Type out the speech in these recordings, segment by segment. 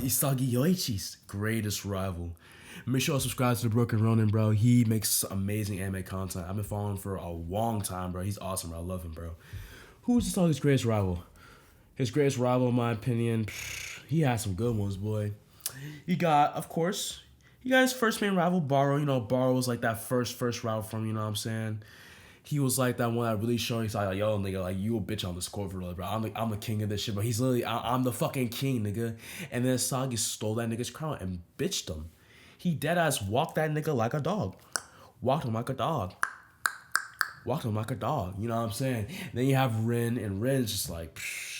Isagi Yoichi's greatest rival. Make sure to subscribe to the Broken Ronin, bro. He makes amazing anime content. I've been following him for a long time, bro. He's awesome, bro. I love him, bro. Who's Isagi's greatest rival? His greatest rival, in my opinion, he has some good ones, boy. He got, of course, he got his first main rival, Baro. You know, Baro was like that first rival from, you know what I'm saying? He was like that one that really showed. He's like, yo, nigga, like you a bitch on this court, bro. I'm the king of this shit, but he's literally, I'm the fucking king, nigga. And then Isagi stole that nigga's crown and bitched him. He dead ass walked that nigga like a dog. Walked him like a dog. Walked him like a dog. You know what I'm saying? Then you have Rin, and Rin's just like, psh.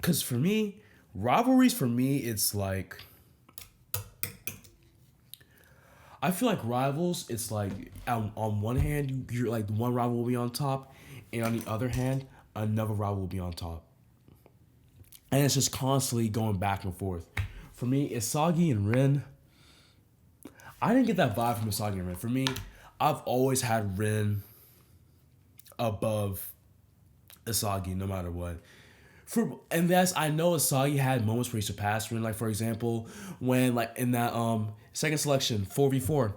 Cause for me, rivalries for me, it's like, I feel like rivals, it's like on one hand, you're like one rival will be on top, and on the other hand, another rival will be on top. And it's just constantly going back and forth. For me, Isagi and Rin, I didn't get that vibe from Isagi and Rin. For me, I've always had Rin above Isagi no matter what. And that's, I know Isagi had moments where he surpassed Rin, like for example, when like in that second selection, 4v4,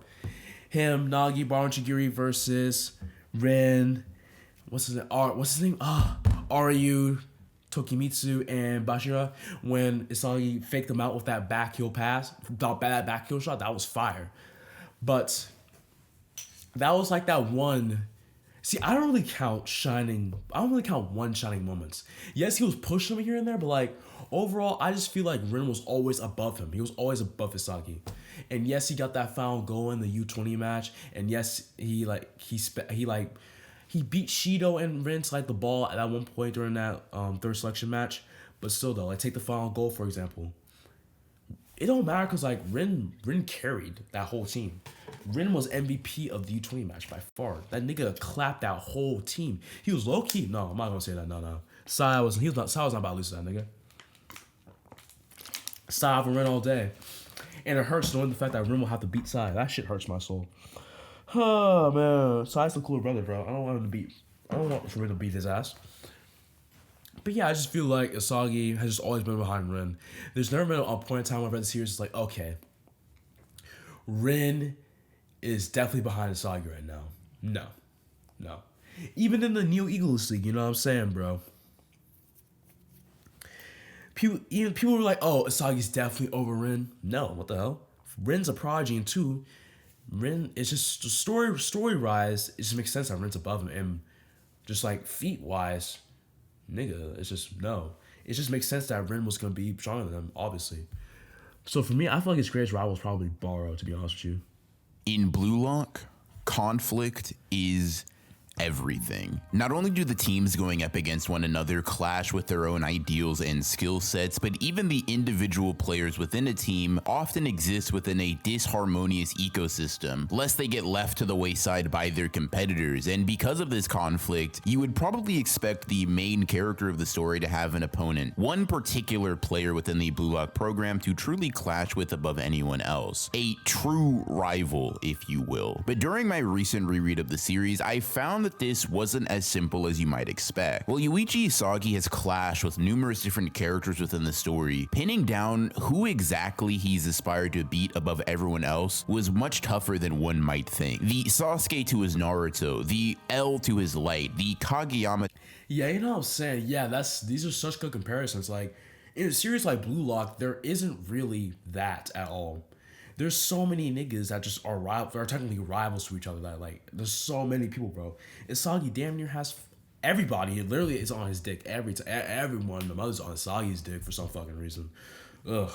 him, Nagi, Baro, and Chigiri versus Rin, what's his name? Ryu, Tokimitsu, and Bashira, when Isagi faked him out with that back heel pass, that bad back heel shot, that was fire. But that was like that one. See, I don't really count one shining moments. Yes, he was pushing him here and there, but like overall, I just feel like Rin was always above him. He was always above Isagi. And yes, he got that final goal in the U20 match. And yes, he beat Shido and Rin to like the ball at that one point during that third selection match. But still though, like take the final goal for example. It don't matter because like Rin carried that whole team. Rin was MVP of the U20 match by far. That nigga clapped that whole team. He was low key. No, I'm not gonna say that. No. Sai was not about to lose to that nigga. Sai for Rin all day, and it hurts knowing the fact that Rin will have to beat Sai. That shit hurts my soul. Oh man, Sai's the cooler brother, bro. I don't want Rin to beat his ass. But yeah, I just feel like Isagi has just always been behind Rin. There's never been a point in time where I've read the series, it's like, okay, Rin is definitely behind Isagi right now. No. Even in the New Eagles League, you know what I'm saying, bro? People were like, oh, Isagi's definitely over Rin. No, what the hell? Rin's a prodigy, and two, Rin is just story-wise, it just makes sense that Rin's above him. And just like feet-wise, nigga, it's just no. It just makes sense that Rin was gonna be stronger than him, obviously. So for me, I feel like his greatest rival is probably Baro, to be honest with you. In Blue Lock, conflict is everything. Not only do the teams going up against one another clash with their own ideals and skill sets, but even the individual players within a team often exist within a disharmonious ecosystem, lest they get left to the wayside by their competitors. And because of this conflict, you would probably expect the main character of the story to have an opponent, one particular player within the Blue Lock program to truly clash with above anyone else. A true rival, if you will. But during my recent reread of the series, I found that this wasn't as simple as you might expect. While Yuichi Isagi has clashed with numerous different characters within the story, pinning down who exactly he's aspired to beat above everyone else was much tougher than one might think. The Sasuke to his Naruto, the L to his Light, the Kageyama. Yeah, you know what I'm saying? Yeah, these are such good comparisons. Like, in a series like Blue Lock, there isn't really that at all. There's so many niggas that just are technically rivals to each other. That like, there's so many people, bro. Isagi damn near has everybody. It literally is on his dick every time. Everyone, the mother's on Isagi's dick for some fucking reason. Ugh.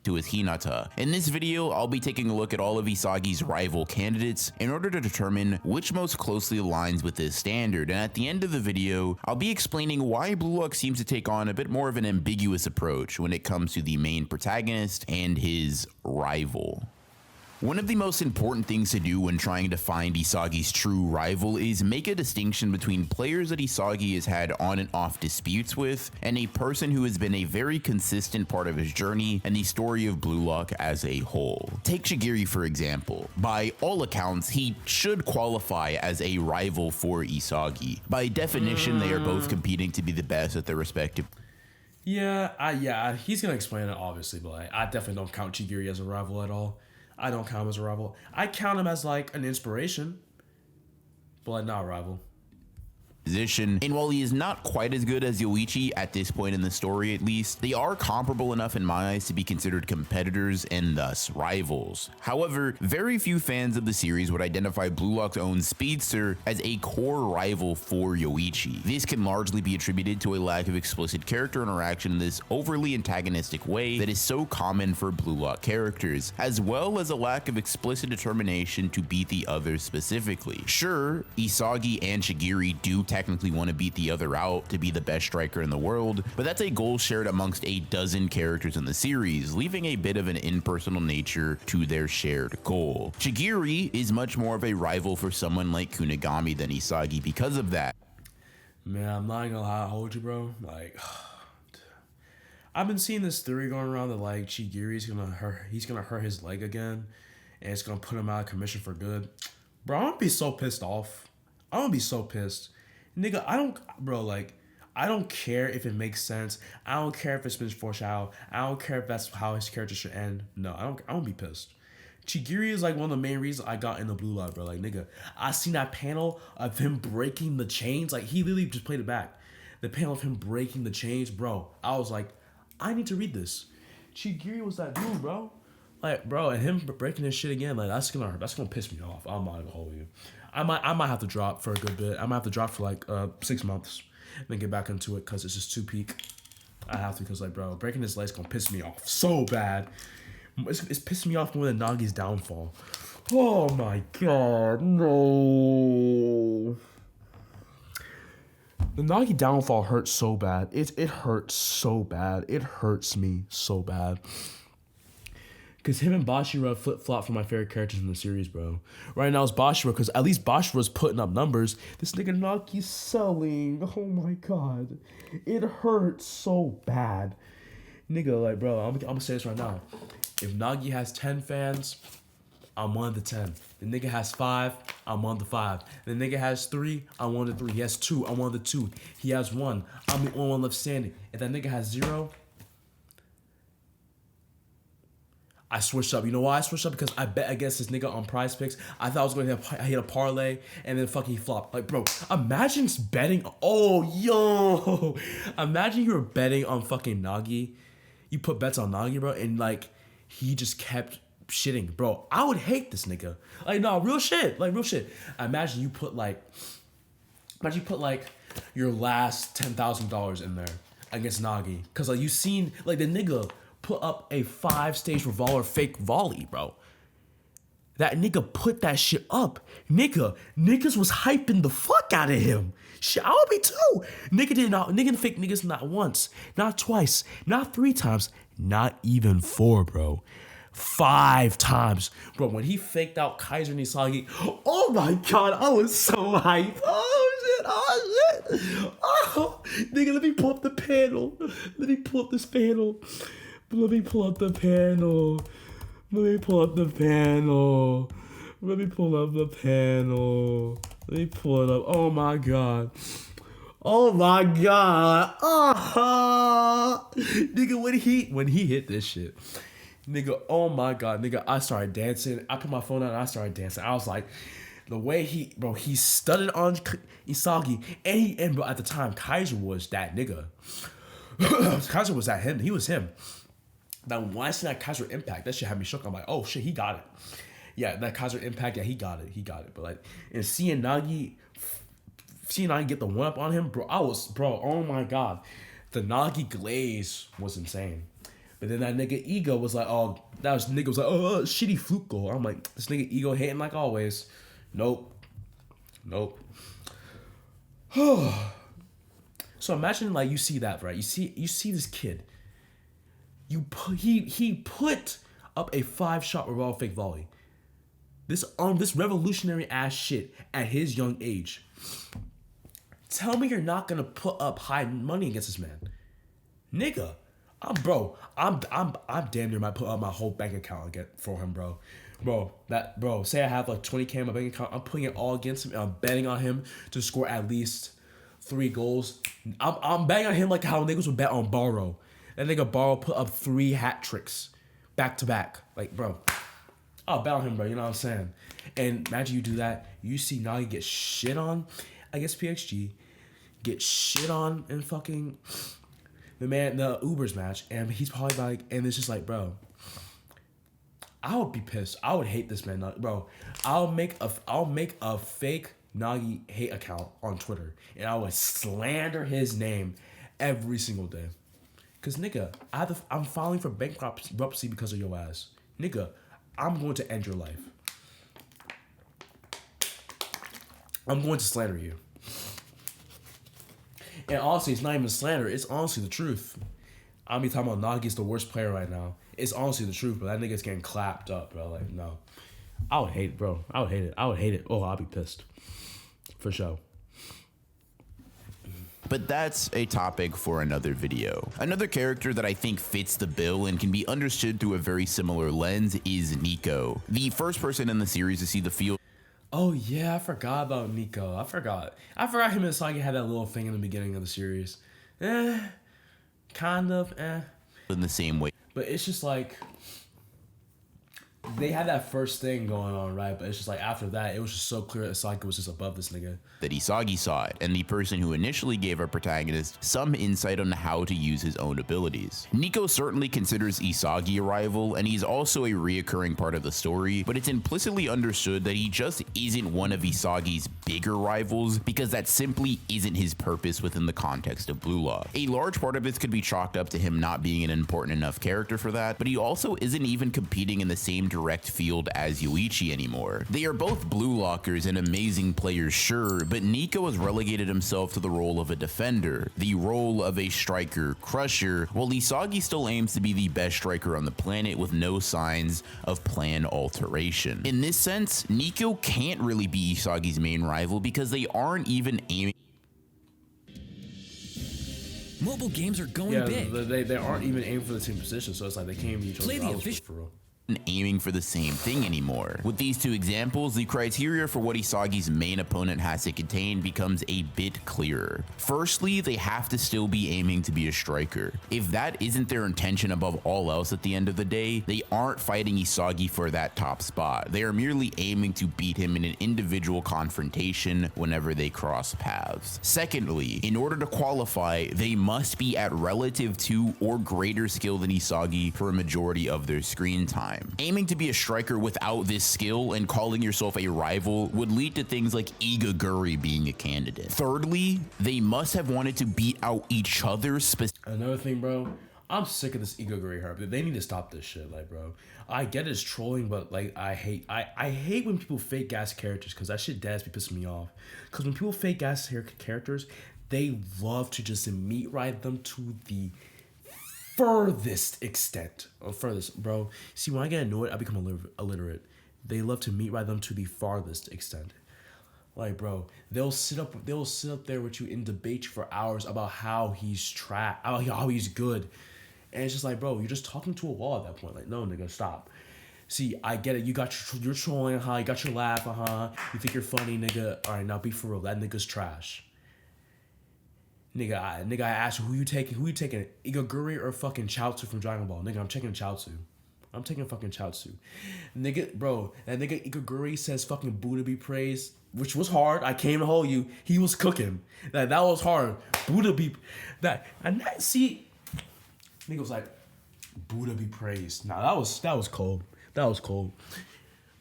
To his Hinata. In this video, I'll be taking a look at all of Isagi's rival candidates in order to determine which most closely aligns with this standard, and at the end of the video, I'll be explaining why Blue Lock seems to take on a bit more of an ambiguous approach when it comes to the main protagonist and his rival. One of the most important things to do when trying to find Isagi's true rival is make a distinction between players that Isagi has had on and off disputes with, and a person who has been a very consistent part of his journey and the story of Blue Lock as a whole. Take Chigiri for example. By all accounts, he should qualify as a rival for Isagi. By definition, they are both competing to be the best at their respective. He's gonna explain it obviously, but like, I definitely don't count Chigiri as a rival at all. I don't count him as a rival. I count him as like an inspiration, but like not a rival. Position. And while he is not quite as good as Yoichi at this point in the story, at least, they are comparable enough in my eyes to be considered competitors and thus rivals. However, very few fans of the series would identify Blue Lock's own Speedster as a core rival for Yoichi. This can largely be attributed to a lack of explicit character interaction in this overly antagonistic way that is so common for Blue Lock characters, as well as a lack of explicit determination to beat the other specifically. Sure, Isagi and Shigiri do technically want to beat the other out to be the best striker in the world, but that's a goal shared amongst a dozen characters in the series, leaving a bit of an impersonal nature to their shared goal. Shigiri is much more of a rival for someone like Kunigami than Isagi because of that. Man, I'm not gonna hold you, bro. Like, I've been seeing this theory going around that like Chigiri's gonna hurt his leg again, and it's gonna put him out of commission for good. Bro, I'm gonna be so pissed off. I'm gonna be so pissed. Nigga, I don't care if it makes sense. I don't care if it's been foreshadowed. I don't care if that's how his character should end. No, I don't be pissed. Chigiri is like one of the main reasons I got in the blue light, bro. Like, nigga, I seen that panel of him breaking the chains. Like, he literally just played it back. The panel of him breaking the chains, bro. I was like, I need to read this. Chigiri was that dude, bro. Like, bro, and him breaking this shit again, like that's gonna piss me off. I'm not gonna hold you. I might have to drop for a good bit. I might have to drop for like 6 months, and then get back into it because it's just too peak. I have to because like, bro, breaking his leg's gonna piss me off so bad. It's pissing me off more than Nagi's downfall. Oh my god, no. The Nagi downfall hurts so bad. It hurts so bad. It hurts me so bad. Because him and Bashira flip-flop for my favorite characters in the series, bro. Right now it's Bashira, because at least Bashira's putting up numbers. This nigga Nagi's selling. Oh my god. It hurts so bad. Nigga, like, bro, I'm gonna say this right now. If Nagi has 10 fans, I'm one of the 10. The nigga has 5, I'm one of the 5. The nigga has 3, I'm one of the 3. He has 2, I'm one of the 2. He has 1, I'm the only one left standing. If that nigga has 0, I switched up. You know why I switched up? Because I bet against this nigga on Prize Picks. I thought I was going to hit a parlay, and then fucking he flopped. Like, bro, imagine betting. Oh, yo. Imagine you were betting on fucking Nagi. You put bets on Nagi, bro, and like, he just kept shitting. Bro, I would hate this nigga. Like, no, real shit. Like, real shit. Imagine you put like your last $10,000 in there against Nagi. Because like, you seen, like, the nigga put up a 5-stage revolver fake volley, bro. That nigga put that shit up. Niggas was hyping the fuck out of him. Shit, I would be too. Nigga fake niggas not once, not twice, not 3 times, not even 4, bro. 5 times. Bro, when he faked out Kaiser and Isagi, oh my god, I was so hyped. Oh shit. Oh, nigga, let me pull up the panel. Let me pull up this panel. Let me pull up the panel. Let me pull up the panel. Let me pull up the panel. Let me pull it up. Oh my god. Oh my god. Oh. Nigga, when he hit this shit. Nigga, oh my god. Nigga, I started dancing. I put my phone on and I started dancing. I was like, the way he studded on Isagi. And bro, at the time, Kaiser was that nigga. Kaiser was that him. He was him. Now, when I see that Kaiser impact, that shit had me shook. I'm like, oh shit, he got it. Yeah, that Kaiser impact, yeah, he got it. But like, and seeing Nagi get the 1-up on him, bro, oh my god. The Nagi glaze was insane. But then that nigga Ego was like, oh, shitty fluke goal. I'm like, this nigga Ego hating like always. Nope. So imagine like you see that, right? You see this kid. He put up a 5-shot revolver fake volley. This revolutionary ass shit at his young age. Tell me you're not gonna put up high money against this man, nigga. I'm damn near might put up my whole bank account for him, bro. Say I have like 20K in my bank account. I'm putting it all against him. And I'm betting on him to score at least 3 goals. I'm betting on him like how niggas would bet on Barrow. That nigga Ball put up 3 hat tricks back to back. Like, bro, I'll bow him, bro. You know what I'm saying? And imagine you do that. You see Nagi get shit on against PXG, get shit on in fucking the Ubers match, and he's probably like, and it's just like, bro, I would be pissed. I would hate this man, bro. I'll make a fake Nagi hate account on Twitter, and I would slander his name every single day. Cause nigga, I'm filing for bankruptcy because of your ass, nigga. I'm going to end your life. I'm going to slander you. And honestly, it's not even slander. It's honestly the truth. I be talking about Nagi's the worst player right now. It's honestly the truth, but that nigga's getting clapped up, bro. Like, no. I would hate it, bro. I would hate it. I would hate it. Oh, I'll be pissed. For sure. But that's a topic for another video. Another character that I think fits the bill and can be understood through a very similar lens is Nico, the first person in the series to see the field. Oh yeah, I forgot about Nico. I forgot him and Isagi had that little thing in the beginning of the series. Kind of, In the same way. But it's just like, they had that first thing going on, right? But it's just like, after that, it was just so clear that Isagi was just above this nigga. That Isagi saw it, and the person who initially gave our protagonist some insight on how to use his own abilities. Nico certainly considers Isagi a rival, and he's also a reoccurring part of the story, but it's implicitly understood that he just isn't one of Isagi's bigger rivals, because that simply isn't his purpose within the context of Blue Lock. A large part of this could be chalked up to him not being an important enough character for that, but he also isn't even competing in the same direct field as Yuichi anymore. They are both Blue Lockers and amazing players, sure, but Nico has relegated himself to the role of a defender, the role of a striker crusher, while Isagi still aims to be the best striker on the planet with no signs of plan alteration. In this sense, Nico can't really be Isagi's main rival because they aren't even aiming. Mobile games are going big. They aren't even aiming for the same position, so it's like they can't be each other's rivals for real. Aiming for the same thing anymore. With these two examples, the criteria for what Isagi's main opponent has to contain becomes a bit clearer. Firstly, they have to still be aiming to be a striker. If that isn't their intention above all else at the end of the day, they aren't fighting Isagi for that top spot. They are merely aiming to beat him in an individual confrontation whenever they cross paths. Secondly, in order to qualify, they must be at relative to or greater skill than Isagi for a majority of their screen time. Aiming to be a striker without this skill and calling yourself a rival would lead to things like Igaguri being a candidate. Thirdly, they must have wanted to beat out each other. Another thing, bro, I'm sick of this Igaguri herb. They need to stop this shit, like, bro. I get it's trolling, but like, I hate when people fake gas characters, because that shit does be pissing me off. Because when people fake gas characters, they love to just meat ride them to the furthest extent. Furthest, bro. See, when I get annoyed, I become illiterate. They love to meat ride them to the farthest extent. Like, bro, they'll sit up there with you and debate you for hours about how he's how he's good. And it's just like, bro, you're just talking to a wall at that point. Like, no, nigga, stop. See, I get it. You're trolling, huh? You got your laugh, You think you're funny, nigga. All right, now be for real. That nigga's trash. Nigga, I asked you, who you taking? Igaguri or fucking Chaozu from Dragon Ball? Nigga, I'm taking Chaozu. I'm taking fucking Chaozu. Nigga, bro, that nigga Igaguri says fucking Buddha be praised, which was hard. I came to hold you. He was cooking. That was hard. Buddha be that, and that, see, nigga was like, Buddha be praised. Nah, that was cold. That was cold.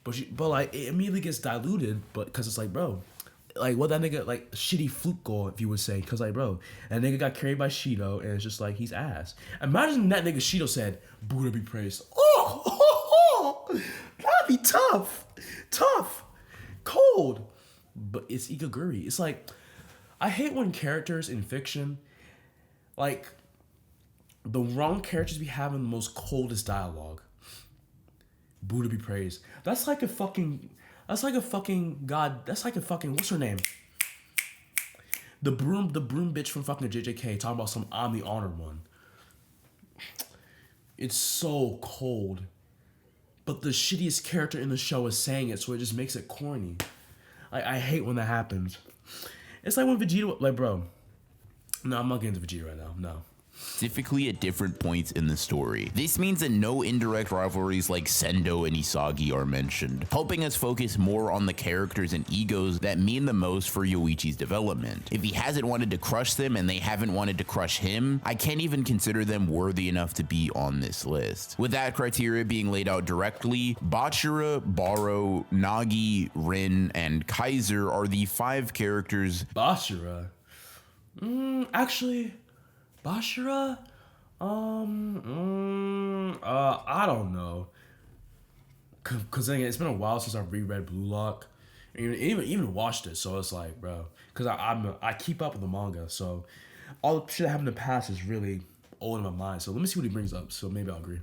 But like, it immediately gets diluted, but because it's like, bro, like, what that nigga, like, shitty fluke goal, if you would say. Because, like, bro, that nigga got carried by Shido, and it's just like, he's ass. Imagine that nigga Shido said, Buddha be praised. Oh, that'd be tough. Tough. Cold. But it's Igaguri. It's like, I hate when characters in fiction, like, the wrong characters be having the most coldest dialogue. Buddha be praised. That's like a fucking god. That's like a fucking, what's her name? The broom bitch from fucking JJK talking about some I'm the honored one. It's so cold. But the shittiest character in the show is saying it, so it just makes it corny. I hate when that happens. It's like when Vegeta, like, bro. No, I'm not getting into Vegeta right now. No. specifically at different points in the story. This means that no indirect rivalries like Sendo and Isagi are mentioned, helping us focus more on the characters and egos that mean the most for Yoichi's development. If he hasn't wanted to crush them and they haven't wanted to crush him, I can't even consider them worthy enough to be on this list. With that criteria being laid out directly, Bachira, Baro, Nagi, Rin, and Kaiser are the 5 characters. Bachira? Actually, Bachira? I don't know. Cause again, it's been a while since I've reread Blue Lock, even watched it. So it's like, bro, cause I keep up with the manga, so all the shit that happened in the past is really old in my mind. So let me see what he brings up. So maybe I'll agree.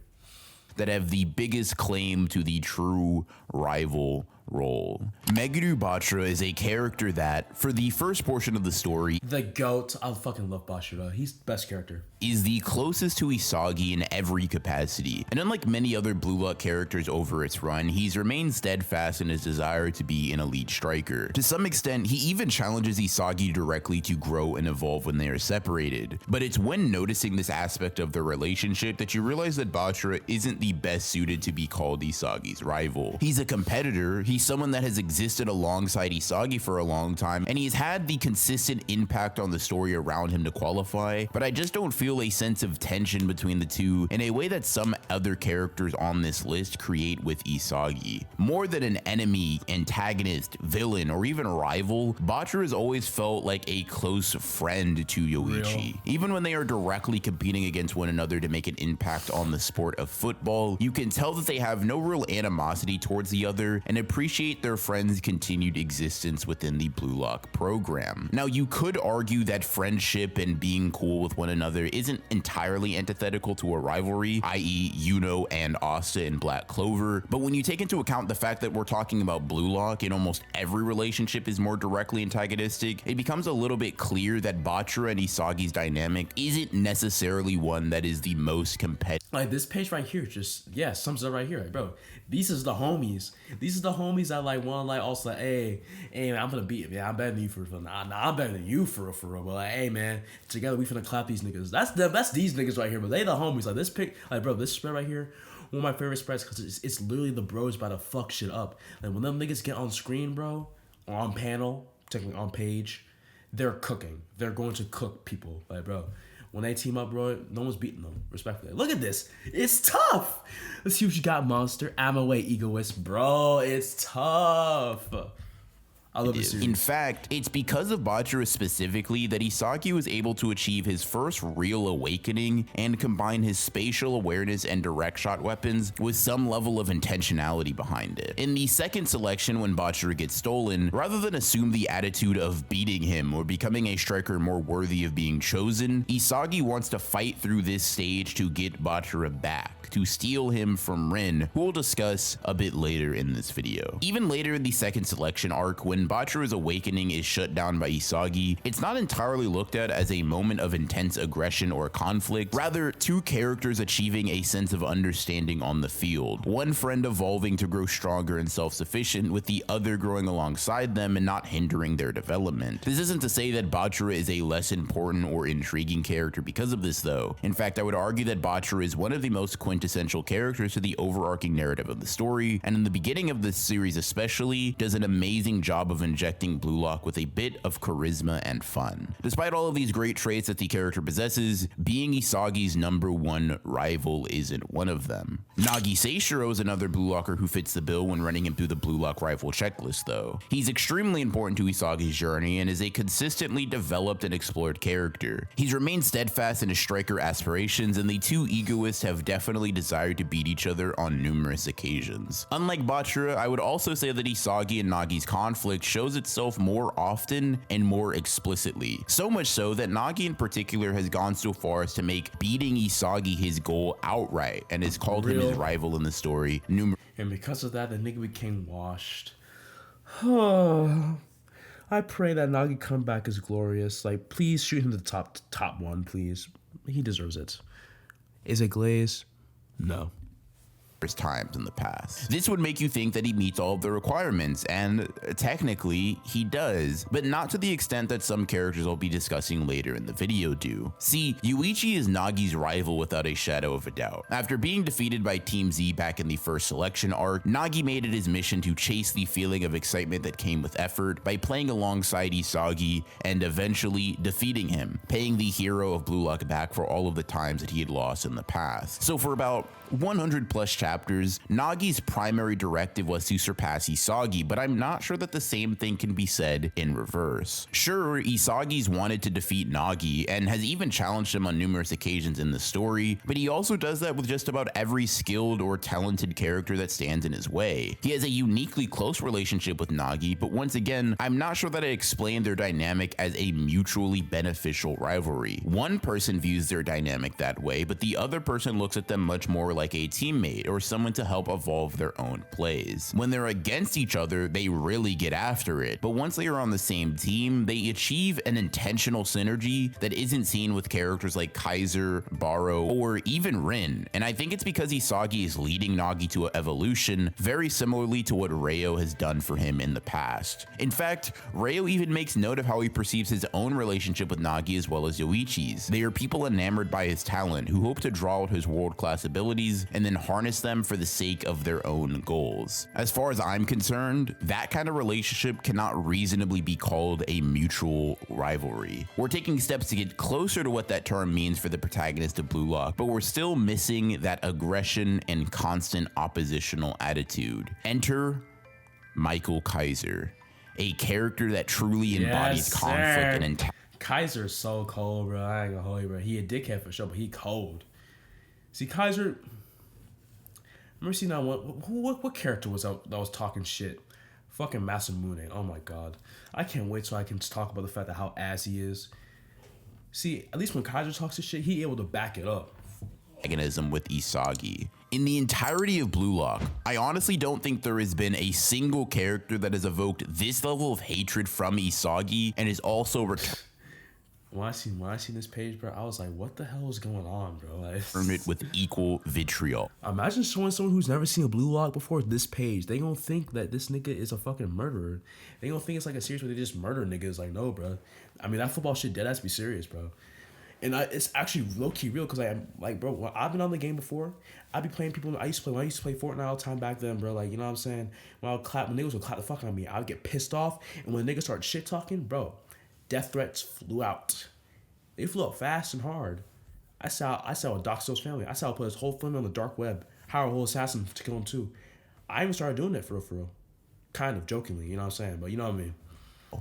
That have the biggest claim to the true rival role. Meguru Bachira is a character that, for the first portion of the story, the GOAT. I fucking love Bachira. He's the best character. Is the closest to Isagi in every capacity. And unlike many other Blue Lock characters over its run, he's remained steadfast in his desire to be an elite striker. To some extent, he even challenges Isagi directly to grow and evolve when they are separated. But it's when noticing this aspect of their relationship that you realize that Bachira isn't the best suited to be called Isagi's rival. He's a competitor, he's someone that has existed alongside Isagi for a long time, and he's had the consistent impact on the story around him to qualify, but I just don't feel a sense of tension between the two in a way that some other characters on this list create with Isagi. More than an enemy, antagonist, villain, or even rival, Bachira has always felt like a close friend to Yoichi. Even when they are directly competing against one another to make an impact on the sport of football, you can tell that they have no real animosity towards the other and appreciate their friend's continued existence within the Blue Lock program. Now, you could argue that friendship and being cool with one another isn't entirely antithetical to a rivalry, i.e. Yuno and Asta in Black Clover, but when you take into account the fact that we're talking about Blue Lock and almost every relationship is more directly antagonistic, it becomes a little bit clear that Bachira and Isagi's dynamic isn't necessarily one that is the most competitive. Like this page right here just, yeah, sums it up right here. Like, bro, these is the homies. These is the homies that like want to like also like, hey, man, I'm gonna beat, man, I'm better than you for real. Nah, I'm better than you for real. But like, hey, man, together we finna clap these niggas. That's these niggas right here. But they the homies. Like this pic, like bro, this spread right here, one of my favorite spreads because it's literally the bros about to fuck shit up. Like when them niggas get on screen, bro, or on panel, technically on page, they're cooking. They're going to cook people. Like bro. When they team up, bro, no one's beating them, respectfully. Look at this. It's tough. Let's see what you got, Monster. I'm away, Egoist. Bro, it's tough. I love this series. In fact, it's because of Bachira specifically that Isagi was able to achieve his first real awakening and combine his spatial awareness and direct shot weapons with some level of intentionality behind it. In the second selection, when Bachira gets stolen, rather than assume the attitude of beating him or becoming a striker more worthy of being chosen, Isagi wants to fight through this stage to get Bachira back, to steal him from Rin, who we'll discuss a bit later in this video. Even later in the second selection arc, when Bachira's awakening is shut down by Isagi, it's not entirely looked at as a moment of intense aggression or conflict, rather two characters achieving a sense of understanding on the field, one friend evolving to grow stronger and self-sufficient, with the other growing alongside them and not hindering their development. This isn't to say that Bachira is a less important or intriguing character because of this though. In fact, I would argue that Bachira is one of the most quintessential characters to the overarching narrative of the story, and in the beginning of this series especially, does an amazing job of injecting Blue Lock with a bit of charisma and fun. Despite all of these great traits that the character possesses, being Isagi's #1 rival isn't one of them. Nagi Seishiro is another Blue Locker who fits the bill when running him through the Blue Lock rival checklist though. He's extremely important to Isagi's journey and is a consistently developed and explored character. He's remained steadfast in his striker aspirations, and the two egoists have definitely desired to beat each other on numerous occasions. Unlike Bachira, I would also say that Isagi and Nagi's conflict shows itself more often and more explicitly. So much so that Nagi in particular has gone so far as to make beating Isagi his goal outright and has called him his rival in the story. And because of that, the nigga became washed. I pray that Nagi comeback is glorious. Like, please shoot him to the top one, please. He deserves it. Is it Glaze? No. times in the past. This would make you think that he meets all of the requirements, and technically he does, but not to the extent that some characters I'll be discussing later in the video do. See, Yuichi is Nagi's rival without a shadow of a doubt. After being defeated by Team Z back in the first selection arc, Nagi made it his mission to chase the feeling of excitement that came with effort by playing alongside Isagi and eventually defeating him, paying the hero of Blue Lock back for all of the times that he had lost in the past. So for about 100 plus chapters, Nagi's primary directive was to surpass Isagi, but I'm not sure that the same thing can be said in reverse. Sure, Isagi's wanted to defeat Nagi and has even challenged him on numerous occasions in the story, but he also does that with just about every skilled or talented character that stands in his way. He has a uniquely close relationship with Nagi, but once again, I'm not sure that I explained their dynamic as a mutually beneficial rivalry. One person views their dynamic that way, but the other person looks at them much more like a teammate or someone to help evolve their own plays. When they're against each other, they really get after it, but once they are on the same team, they achieve an intentional synergy that isn't seen with characters like Kaiser, Baro, or even Rin, and I think it's because Isagi is leading Nagi to an evolution very similarly to what Ryo has done for him in the past. In fact, Ryo even makes note of how he perceives his own relationship with Nagi as well as Yoichi's. They are people enamored by his talent who hope to draw out his world-class abilities and then harness them for the sake of their own goals. As far as I'm concerned, that kind of relationship cannot reasonably be called a mutual rivalry. We're taking steps to get closer to what that term means for the protagonist of Blue Lock, but we're still missing that aggression and constant oppositional attitude. Enter Michael Kaiser, a character that truly embodies conflict and intelligence. Kaiser's so cold, bro. I ain't gonna hold you, bro. He a dickhead for sure, but he cold. See, Kaiser, remember seeing that one? What character was that was talking shit? Fucking Masamune. Oh my god. I can't wait till I can just talk about the fact that how ass he is. See, at least when Kaiser talks his shit, he able to back it up. Antagonism with Isagi. In the entirety of Blue Lock, I honestly don't think there has been a single character that has evoked this level of hatred from Isagi and is also When I seen this page, bro, I was like, what the hell is going on, bro? Like, it with equal vitriol. Imagine showing someone who's never seen a Blue Lock before this page. They gonna think that this nigga is a fucking murderer. They gonna think it's like a series where they just murder niggas. Like, no, bro. I mean, that football shit dead has to be serious, bro. And it's actually low-key real because I'm like, bro, when I've been on the game before, I be playing people. When I used to play Fortnite all the time back then, bro. Like, you know what I'm saying? When niggas would clap the fuck on me, I would get pissed off. And when niggas start shit talking, bro, death threats flew out. They flew up fast and hard. I saw Doxo's family. I saw put his whole family on the dark web. Hire a whole assassin to kill him too. I even started doing that for real. Kind of jokingly, you know what I'm saying? But you know what I mean?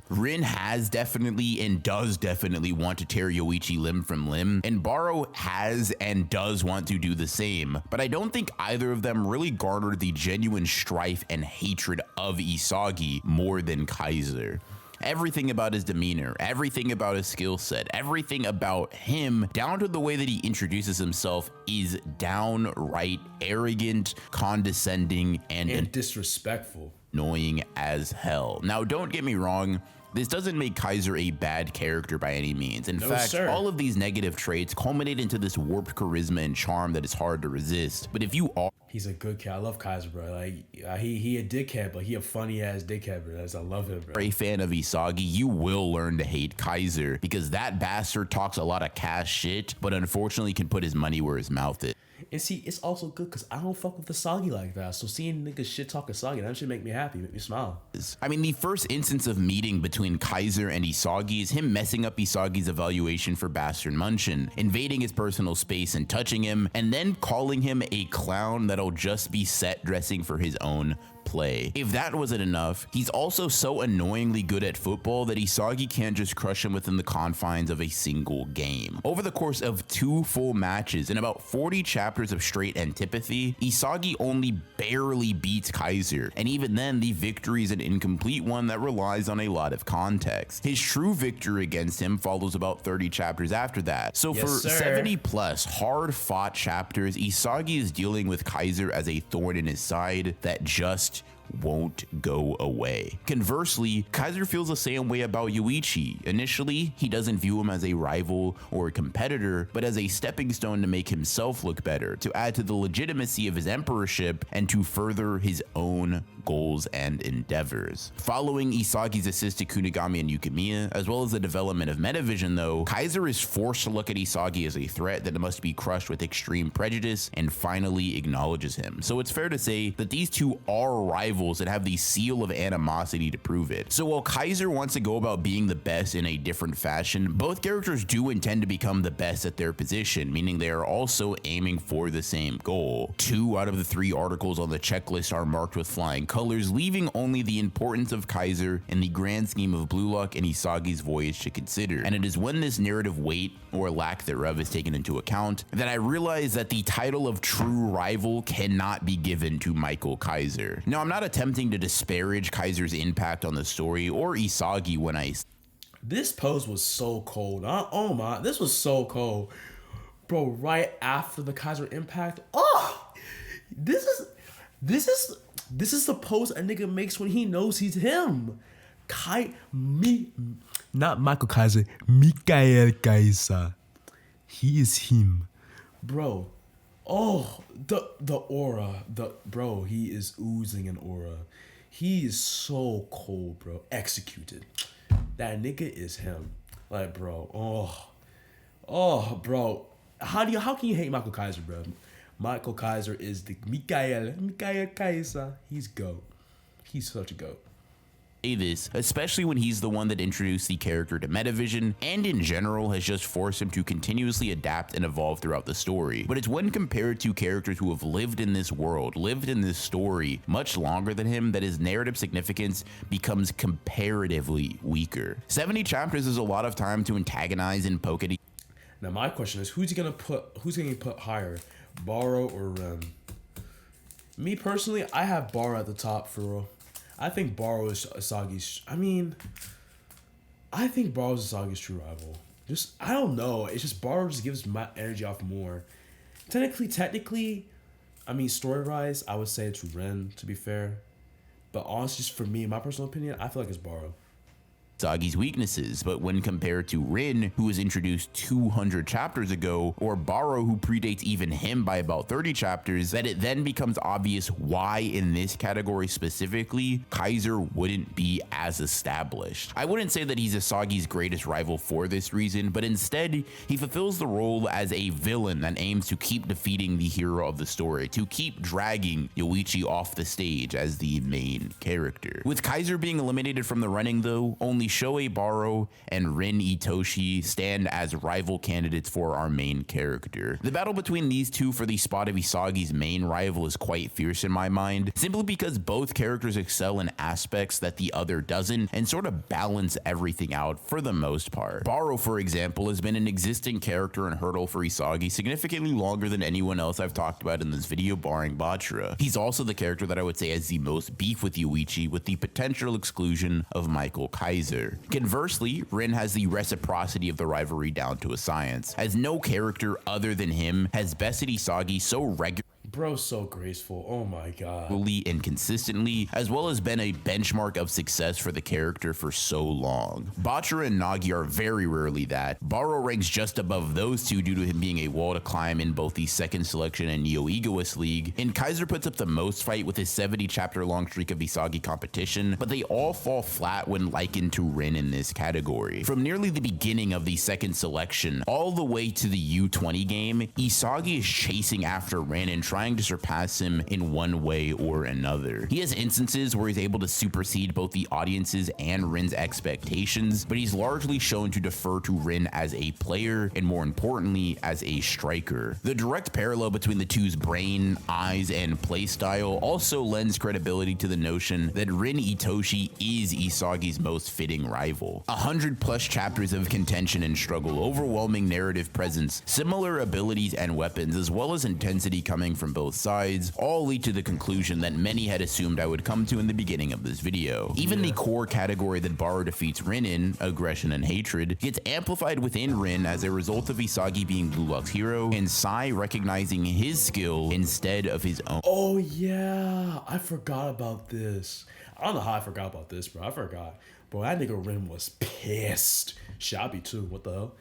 Rin has definitely and does definitely want to tear Yoichi limb from limb, and Baro has and does want to do the same, but I don't think either of them really garnered the genuine strife and hatred of Isagi more than Kaiser. Everything about his demeanor, everything about his skill set, everything about him, down to the way that he introduces himself, is downright arrogant, condescending, and disrespectful. Annoying as hell. Now, don't get me wrong, this doesn't make Kaiser a bad character by any means. In fact, all of these negative traits culminate into this warped charisma and charm that is hard to resist. But if you are... He's a good kid. I love Kaiser, bro. Like, he a dickhead, but he a funny-ass dickhead, bro. I love him, bro. A fan of Isagi, you will learn to hate Kaiser, because that bastard talks a lot of cash shit, but unfortunately can put his money where his mouth is. And see, it's also good because I don't fuck with Isagi like that. So seeing niggas shit talk Isagi, that should make me happy, make me smile. I mean, the first instance of meeting between Kaiser and Isagi is him messing up Isagi's evaluation for Bastard Munchin, invading his personal space and touching him, and then calling him a clown that'll just be set dressing for his own play. If that wasn't enough, he's also so annoyingly good at football that Isagi can't just crush him within the confines of a single game. Over the course of 2 full matches and about 40 chapters of straight antipathy, Isagi only barely beats Kaiser, and even then the victory is an incomplete one that relies on a lot of context. His true victory against him follows about 30 chapters after that. So for 70 plus hard fought chapters, Isagi is dealing with Kaiser as a thorn in his side that just won't go away. Conversely, Kaiser feels the same way about Yuichi. Initially, he doesn't view him as a rival or a competitor, but as a stepping stone to make himself look better, to add to the legitimacy of his emperorship, and to further his own goals and endeavors. Following Isagi's assist to Kunigami and Yukimiya, as well as the development of Metavision though, Kaiser is forced to look at Isagi as a threat that must be crushed with extreme prejudice and finally acknowledges him. So it's fair to say that these two are rivals that have the seal of animosity to prove it. So while Kaiser wants to go about being the best in a different fashion, both characters do intend to become the best at their position, meaning they are also aiming for the same goal. 2 out of the 3 articles on the checklist are marked with flying colors, leaving only the importance of Kaiser in the grand scheme of Blue Lock and Isagi's voyage to consider. And it is when this narrative weight, or lack thereof, is taken into account that I realize that the title of true rival cannot be given to Michael Kaiser. Now, I'm not attempting to disparage Kaiser's impact on the story or Isagi when I... This pose was so cold. Oh my, this was so cold. Bro, right after the Kaiser impact. Oh, this is the pose a nigga makes when he knows he's him. Not Michael Kaiser, Mikael Kaiser. He is him. Bro. Oh, the aura. Bro, he is oozing an aura. He is so cold, bro. Executed. That nigga is him. Like, bro. Oh, bro. How can you hate Michael Kaiser, bro? Michael Kaiser is the Mikael Kaiser. He's GOAT. He's such a GOAT. This, especially when he's the one that introduced the character to Metavision, and in general has just forced him to continuously adapt and evolve throughout the story. But it's when compared to characters who have lived in this world, lived in this story much longer than him, that his narrative significance becomes comparatively weaker. 70 chapters is a lot of time to antagonize and poke at. Now my question is, who's gonna put higher, Baro or Ren? Me personally, I have Baro at the top for real. I think Baro is Isagi's. I think Baro's Isagi's true rival. I don't know. It's just Baro just gives my energy off more. Technically, story-wise, I would say it's Ren, to be fair. But honestly, just for me, my personal opinion, I feel like it's Baro. Isagi's weaknesses, but when compared to Rin, who was introduced 200 chapters ago, or Baro, who predates even him by about 30 chapters, that it then becomes obvious why in this category specifically, Kaiser wouldn't be as established. I wouldn't say that he's Isagi's greatest rival for this reason, but instead, he fulfills the role as a villain that aims to keep defeating the hero of the story, to keep dragging Yuichi off the stage as the main character. With Kaiser being eliminated from the running though, only Shoei Baro and Rin Itoshi stand as rival candidates for our main character. The battle between these two for the spot of Isagi's main rival is quite fierce in my mind, simply because both characters excel in aspects that the other doesn't and sort of balance everything out for the most part. Baro, for example, has been an existing character and hurdle for Isagi significantly longer than anyone else I've talked about in this video, barring Bachira. He's also the character that I would say has the most beef with Yuichi, with the potential exclusion of Michael Kaiser. Conversely, Rin has the reciprocity of the rivalry down to a science, as no character other than him has bested Isagi so regularly. Bro's so graceful. Oh my god. And consistently, as well as been a benchmark of success for the character for so long. Bachira and Nagi are very rarely that. Baro ranks just above those two due to him being a wall to climb in both the second selection and Neo Egoist League, and Kaiser puts up the most fight with his 70 chapter long streak of Isagi competition, but they all fall flat when likened to Rin in this category. From nearly the beginning of the second selection all the way to the U20 game, Isagi is chasing after Rin and trying to surpass him in one way or another. He has instances where he's able to supersede both the audience's and Rin's expectations, but he's largely shown to defer to Rin as a player and, more importantly, as a striker. The direct parallel between the two's brain, eyes, and playstyle also lends credibility to the notion that Rin Itoshi is Isagi's most fitting rival. 100+ chapters of contention and struggle, overwhelming narrative presence, similar abilities and weapons, as well as intensity coming from from both sides all lead to the conclusion that many had assumed I would come to in the beginning of this video. Even the core category that Baro defeats Rin in, aggression and hatred, gets amplified within Rin as a result of Isagi being Blue Lock's hero and Sai recognizing his skill instead of his own. Oh yeah, I forgot about this. I don't know how I forgot about this, bro. I forgot. Bro, that nigga Rin was pissed. Shabby too. What the hell?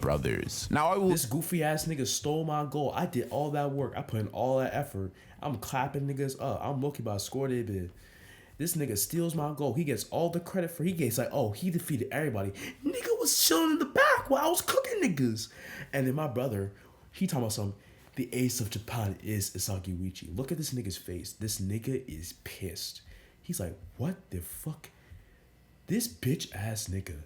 Brothers. Now I will. This goofy ass nigga stole my goal. I did all that work. I put in all that effort. I'm clapping niggas up. I'm looking about score they bid. This nigga steals my goal. He gets all the credit for. He gets like, oh, he defeated everybody. Nigga was chilling in the back while I was cooking niggas. And then my brother, he talking about something. The ace of Japan is Isagi Uchi. Look at this nigga's face. This nigga is pissed. He's like, what the fuck? This bitch ass nigga.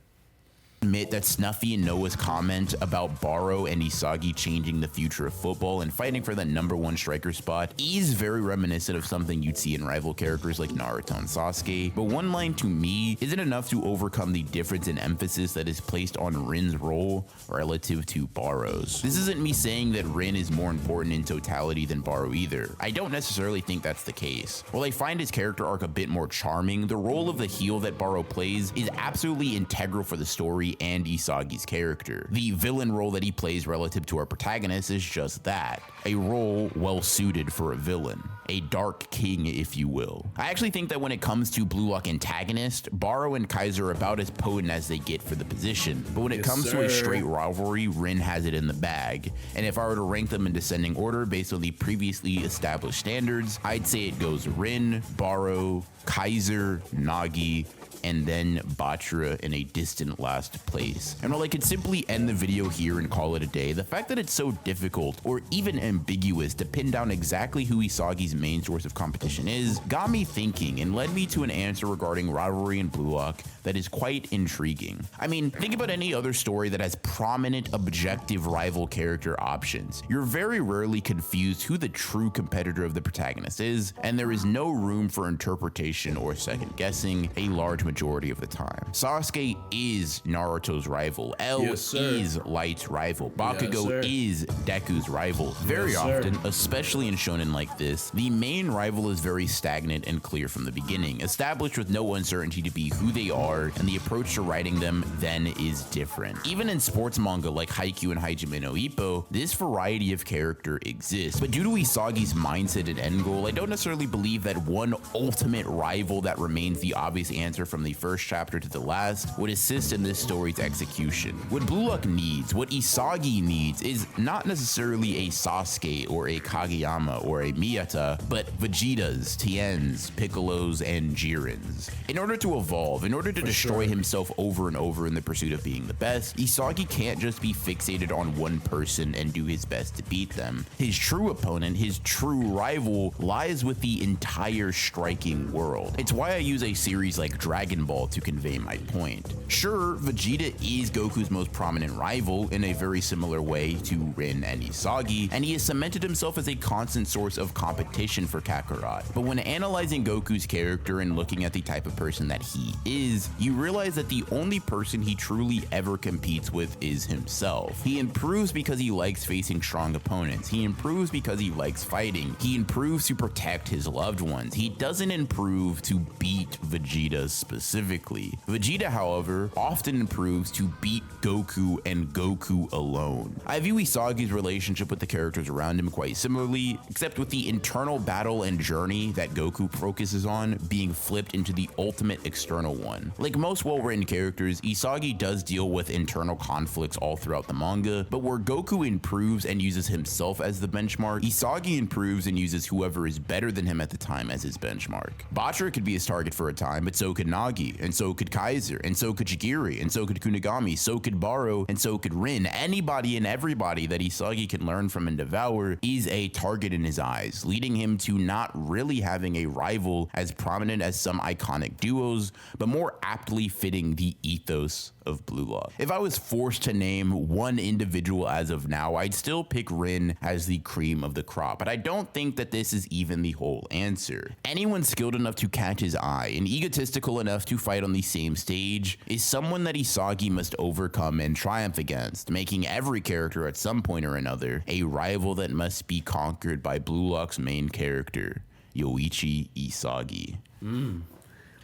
Admit that Snuffy and Noah's comment about Baro and Isagi changing the future of football and fighting for that #1 striker spot is very reminiscent of something you'd see in rival characters like Naruto and Sasuke, but one line to me isn't enough to overcome the difference in emphasis that is placed on Rin's role relative to Baro's. This isn't me saying that Rin is more important in totality than Baro either. I don't necessarily think that's the case. While I find his character arc a bit more charming, the role of the heel that Baro plays is absolutely integral for the story and Isagi's character. The villain role that he plays relative to our protagonist is just that, a role well suited for a villain, a dark king if you will. I actually think that when it comes to Blue Lock antagonist, Baro and Kaiser are about as potent as they get for the position, but when it comes to a straight rivalry, Rin has it in the bag, and if I were to rank them in descending order based on the previously established standards, I'd say it goes Rin, Baro, Kaiser, Nagi, and then Batra in a distant last place. And while I could simply end the video here and call it a day, the fact that it's so difficult or even ambiguous to pin down exactly who Isagi's main source of competition is got me thinking and led me to an answer regarding rivalry and Blue Lock that is quite intriguing. I mean, think about any other story that has prominent objective rival character options. You're very rarely confused who the true competitor of the protagonist is, and there is no room for interpretation or second guessing a large majority of the time. Sasuke is Naruto's rival. L is Light's rival. Bakugo is Deku's rival. Very often, especially in shonen like this, the main rival is very stagnant and clear from the beginning, established with no uncertainty to be who they are, and the approach to writing them then is different. Even in sports manga like Haikyuu and Hajime no Ippo, this variety of character exists, but due to Isagi's mindset and end goal, I don't necessarily believe that one ultimate rival that remains the obvious answer from the first chapter to the last would assist in this story's execution. What Blue Lock needs, what Isagi needs, is not necessarily a Sasuke or a Kageyama or a Miyata, but Vegetas, Tiens, Piccolos, and Jirins. In order to evolve, in order to destroy himself over and over in the pursuit of being the best, Isagi can't just be fixated on one person and do his best to beat them. His true opponent, his true rival, lies with the entire striking world. It's why I use a series like Dragon Ball to convey my point. Sure, Vegeta is Goku's most prominent rival in a very similar way to Rin and Isagi, and he has cemented himself as a constant source of competition for Kakarot. But when analyzing Goku's character and looking at the type of person that he is, you realize that the only person he truly ever competes with is himself. He improves because he likes facing strong opponents. He improves because he likes fighting. He improves to protect his loved ones. He doesn't improve to beat Vegeta specifically. Vegeta, however, often improves to beat Goku and Goku alone. I view Isagi's relationship with the characters around him quite similarly, except with the internal battle and journey that Goku focuses on being flipped into the ultimate external one. Like most well-written characters, Isagi does deal with internal conflicts all throughout the manga, but where Goku improves and uses himself as the benchmark, Isagi improves and uses whoever is better than him at the time as his benchmark. Batra could be his target for a time, but so could Nagi, and so could Kaiser, and so could Chigiri, and so could Kunigami, so could Baro, and so could Rin. Anybody and everybody that Isagi can learn from and devour is a target in his eyes, leading him to not really having a rival as prominent as some iconic duos, but more aptly fitting the ethos of Blue Lock. If I was forced to name one individual as of now, I'd still pick Rin as the cream of the crop, but I don't think that this is even the whole answer. Anyone skilled enough to catch his eye and egotistical enough to fight on the same stage is someone that Isagi must overcome and triumph against, making every character at some point or another a rival that must be conquered by Blue Lock's main character, Yoichi Isagi.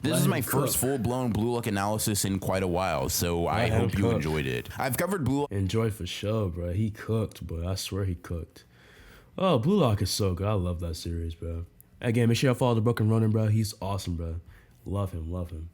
This is my first full-blown Blue Lock analysis in quite a while, so I hope you enjoyed it. I've covered Blue Lock. Enjoy for sure, bro. He cooked, bro. I swear he cooked. Oh, Blue Lock is so good. I love that series, bro. Again, make sure y'all follow the Broken Ronin, bro. He's awesome, bro. Love him, love him.